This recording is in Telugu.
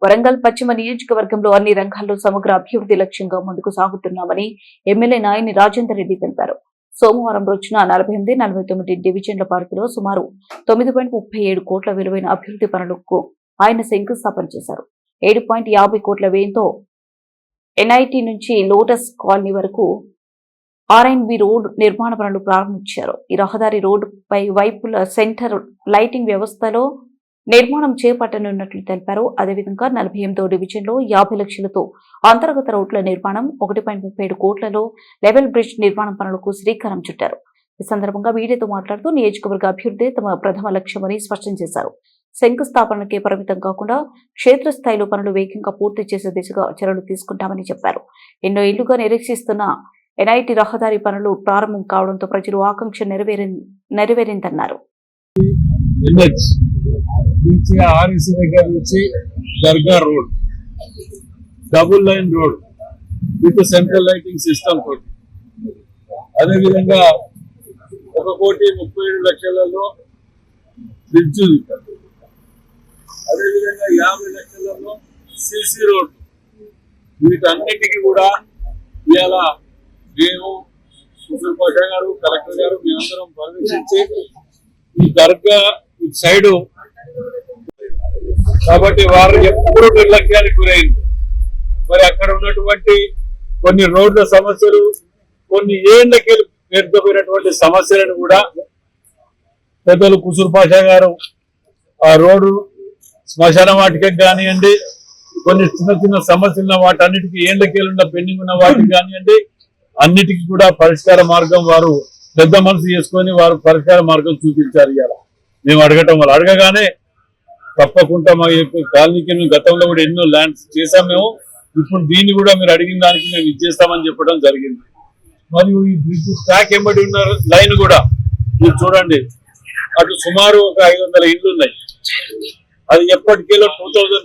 వరంగల్ పశ్చిమ నియోజకవర్గంలో అన్ని రంగాల్లో సమగ్ర అభివృద్ధి లక్ష్యంగా ముందుకు సాగుతున్నామని ఎమ్మెల్యే నాయని రాజేందర్ రెడ్డి తెలిపారు. సోమవారం రోజున 48, 49 డివిజన్ల పరిధిలో సుమారు 9.37 కోట్ల విలువైన అభివృద్ధి పనులకు ఆయన శంకుస్థాపన చేశారు. 7.50 కోట్ల వ్యయంతో ఎన్ఐటి నుంచి లోటస్ కాలనీ వరకు ఆర్ఎన్బి రోడ్ నిర్మాణ పనులు ప్రారంభించారు. ఈ రహదారి రోడ్డుపై వైపుల సెంటర్ లైటింగ్ వ్యవస్థలో నిర్మాణం చేపట్టనున్నట్లు తెలిపారు. అదేవిధంగా 48వ డివిజన్లో 50 లక్షలతో అంతర్గత రోడ్ల నిర్మాణం, 1.37 కోట్లలో లెవెల్ బ్రిడ్జ్ నిర్మాణం పనులకు శ్రీకారం చుట్టారు. ఈ సందర్భంగా మీడియాతో మాట్లాడుతూ నియోజకవర్గ అభివృద్ధి తమ ప్రథమ లక్ష్యమని స్పష్టం చేశారు. శంకుస్థాపనకే పరిమితం కాకుండా క్షేత్రస్థాయిలో పనులు వేగంగా పూర్తి చేసే దిశగా చర్యలు తీసుకుంటామని చెప్పారు. ఎన్నో ఏళ్లుగా నిరీక్షిస్తున్న ఎన్ఐటి రహదారి పనులు ప్రారంభం కావడంతో ప్రజలు ఆకాంక్ష నెరవేరిందన్నారు. ఆర్ఎసి దగ్గర నుంచి దర్గా road, double line road with central lighting system తోటి, అదేవిధంగా 1,37,00,000లో బ్రిడ్జ్, అదేవిధంగా 50 లక్షలలో సిసి రోడ్, వీటన్నిటికీ కూడా ఇవాళ మేము సుశీల్ పాషా గారు, కలెక్టర్ గారు మేమందరం పర్యవేక్షించి ఈ దర్గా ఇటు సైడు కాబట్టి వారు ఎప్పుడు నిర్లక్ష్యానికి గురైంది. మరి అక్కడ ఉన్నటువంటి కొన్ని రోడ్ల సమస్యలు, కొన్ని ఏళ్లకి పేరుకుపోయినటువంటి సమస్యలను కూడా పెద్దలు కుసూర్ పాషా గారు ఆ రోడ్డు శ్మశాన వాటికి కానివ్వండి, కొన్ని చిన్న చిన్న సమస్యలు వాటన్నిటికీ ఏళ్లకేళ్ళున్న పెండింగ్ ఉన్న వాటికి కానివ్వండి, అన్నిటికీ కూడా పరిష్కార మార్గం వారు పెద్ద మనసు చేసుకొని వారు పరిష్కార మార్గం చూపించారు. ఇవాళ మేము అడగటం వల్ల అడగగానే తప్పకుండా మా కాలనీకి మేము గతంలో కూడా ఎన్నో ల్యాండ్స్ చేశాం. మేము ఇప్పుడు దీన్ని కూడా మీరు అడిగిన దానికి మేము ఇచ్చేస్తామని చెప్పడం జరిగింది. మరియు ఈ బ్రిడ్జ్ ట్రాక్ ఎంబడి ఉన్న లైన్ కూడా మీరు చూడండి, అటు సుమారు ఒక 500 ఇళ్ళు ఉన్నాయి. అది ఎప్పటికేలో 2009